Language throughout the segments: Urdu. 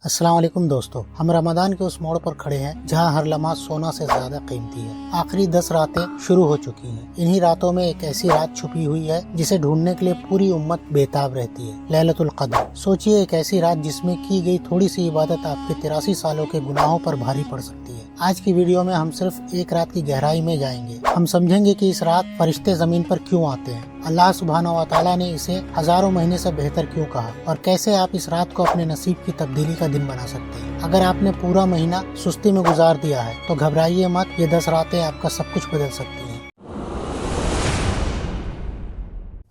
السلام علیکم دوستو، ہم رمضان کے اس موڑ پر کھڑے ہیں جہاں ہر لمحہ سونا سے زیادہ قیمتی ہے۔ آخری 10 راتیں شروع ہو چکی ہیں۔ انہی راتوں میں ایک ایسی رات چھپی ہوئی ہے جسے ڈھونڈنے کے لیے پوری امت بےتاب رہتی ہے، لیلۃ القدر۔ سوچئے ایک ایسی رات جس میں کی گئی تھوڑی سی عبادت آپ کے 83 سالوں کے گناہوں پر بھاری پڑ سکتی ہے۔ آج کی ویڈیو میں ہم صرف ایک رات کی گہرائی میں جائیں گے۔ ہم سمجھیں گے کہ اس رات فرشتے زمین پر کیوں آتے ہیں، اللہ سبحانہ و تعالیٰ نے اسے ہزاروں مہینے سے بہتر کیوں کہا، اور کیسے آپ اس رات کو اپنے نصیب کی تبدیلی کا دن بنا سکتے ہیں۔ اگر آپ نے پورا مہینہ سستی میں گزار دیا ہے تو گھبرائیے مت، یہ 10 راتیں آپ کا سب کچھ بدل سکتی ہیں۔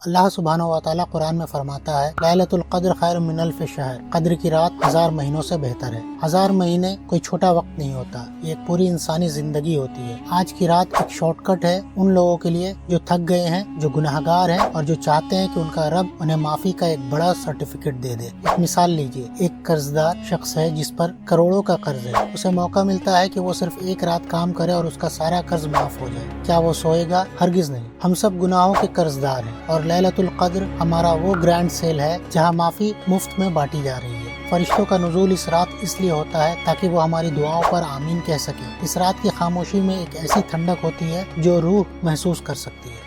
اللہ سبحانہ و تعالیٰ قرآن میں فرماتا ہے، لیلۃ القدر خیر من الف شہر، قدر کی رات 1000 مہینوں سے بہتر ہے۔ 1000 مہینے کوئی چھوٹا وقت نہیں ہوتا، یہ ایک پوری انسانی زندگی ہوتی ہے۔ آج کی رات ایک شارٹ کٹ ہے ان لوگوں کے لیے جو تھک گئے ہیں، جو گناہگار ہیں اور جو چاہتے ہیں کہ ان کا رب انہیں معافی کا ایک بڑا سرٹیفکیٹ دے دے۔ ایک مثال لیجئے، ایک قرض دار شخص ہے جس پر کروڑوں کا قرض ہے۔ اسے موقع ملتا ہے کہ وہ صرف ایک رات کام کرے اور اس کا سارا قرض معاف ہو جائے۔ کیا وہ سوئے گا؟ ہرگز نہیں۔ ہم سب گناہوں کے قرض دار ہیں، اور لیلۃ القدر ہمارا وہ گرینڈ سیل ہے جہاں معافی مفت میں بانٹی جا رہی ہے۔ فرشتوں کا نزول اس رات اس لیے ہوتا ہے تاکہ وہ ہماری دعاؤں پر آمین کہہ سکیں۔ اس رات کی خاموشی میں ایک ایسی ٹھنڈک ہوتی ہے جو روح محسوس کر سکتی ہے۔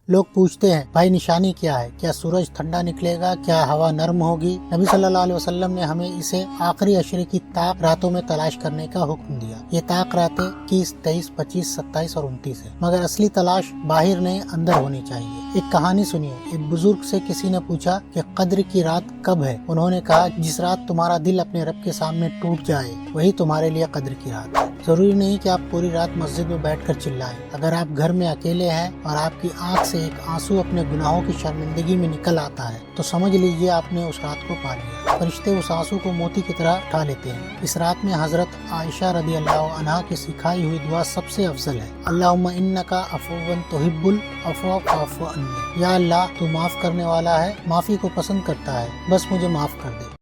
لوگ پوچھتے ہیں، بھائی نشانی کیا ہے؟ کیا سورج ٹھنڈا نکلے گا؟ کیا ہوا نرم ہوگی؟ نبی صلی اللہ علیہ وسلم نے ہمیں اسے آخری عشرے کی طاق راتوں میں تلاش کرنے کا حکم دیا۔ یہ طاق راتیں 21، 23، 25، 27 اور 29 ہے، مگر اصلی تلاش باہر نہیں اندر ہونی چاہیے۔ ایک کہانی سنیے۔ ایک بزرگ سے کسی نے پوچھا کہ قدر کی رات کب ہے؟ انہوں نے کہا، جس رات تمہارا دل اپنے رب کے سامنے ٹوٹ جائے وہی تمہارے لیے قدر کی رات ہے۔ ضروری نہیں کہ آپ پوری رات مسجد میں بیٹھ کر چلائیں۔ اگر آپ گھر میں اکیلے ہیں اور آپ کی آنکھ سے ایک آنسو اپنے گناہوں کی شرمندگی میں نکل آتا ہے تو سمجھ لیجئے آپ نے اس رات کو پا لیا۔ فرشتے اس آنسو کو موتی کی طرح اٹھا لیتے ہیں۔ اس رات میں حضرت عائشہ رضی اللہ عنہا کی سکھائی ہوئی دعا سب سے افضل ہے، اللہم انکا عفو تحب العفو فاعف عنی۔ یا اللہ، تو معاف کرنے والا ہے، معافی کو پسند کرتا ہے، بس مجھے معاف کر دے۔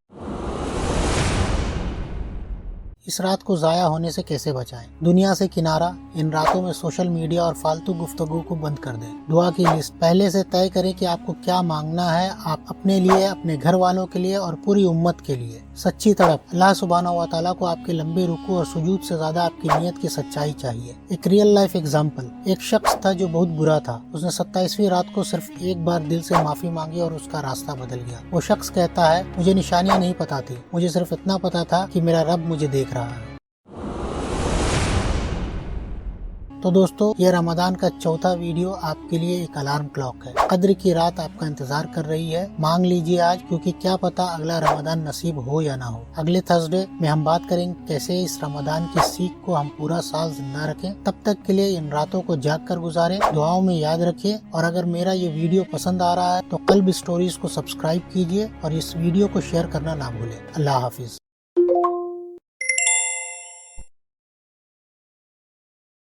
اس رات کو ضائع ہونے سے کیسے بچائیں؟ دنیا سے کنارہ، ان راتوں میں سوشل میڈیا اور فالتو گفتگو کو بند کر دیں۔ دعا کی لسٹ پہلے سے طے کریں کہ آپ کو کیا مانگنا ہے، آپ اپنے لیے، اپنے گھر والوں کے لیے اور پوری امت کے لیے۔ سچی تڑپ، اللہ سبحانہ و تعالیٰ کو آپ کے لمبے رکوع اور سجود سے زیادہ آپ کی نیت کی سچائی چاہیے۔ ایک ریئل لائف ایگزامپل، ایک شخص تھا جو بہت برا تھا۔ اس نے 27ویں رات کو صرف ایک بار دل سے معافی مانگی اور اس کا راستہ بدل گیا۔ وہ شخص کہتا ہے، مجھے نشانیاں نہیں پتا تھی، مجھے صرف اتنا پتا تھا کہ میرا رب مجھے دیکھ رہا ہے۔ تو دوستو، یہ رمضان کا چوتھا ویڈیو آپ کے لیے ایک الارم کلاک ہے۔ قدر کی رات آپ کا انتظار کر رہی ہے۔ مانگ لیجئے آج، کیونکہ کیا پتا اگلا رمضان نصیب ہو یا نہ ہو۔ اگلے تھرسڈے میں ہم بات کریں کیسے اس رمضان کی سیکھ کو ہم پورا سال زندہ رکھیں۔ تب تک کے لیے ان راتوں کو جاگ کر گزاریں، دعاؤں میں یاد رکھیے، اور اگر میرا یہ ویڈیو پسند آ رہا ہے تو قلب اسٹوریز کو سبسکرائب کیجئے اور اس ویڈیو کو شیئر کرنا نہ بھولیں۔ اللہ حافظ۔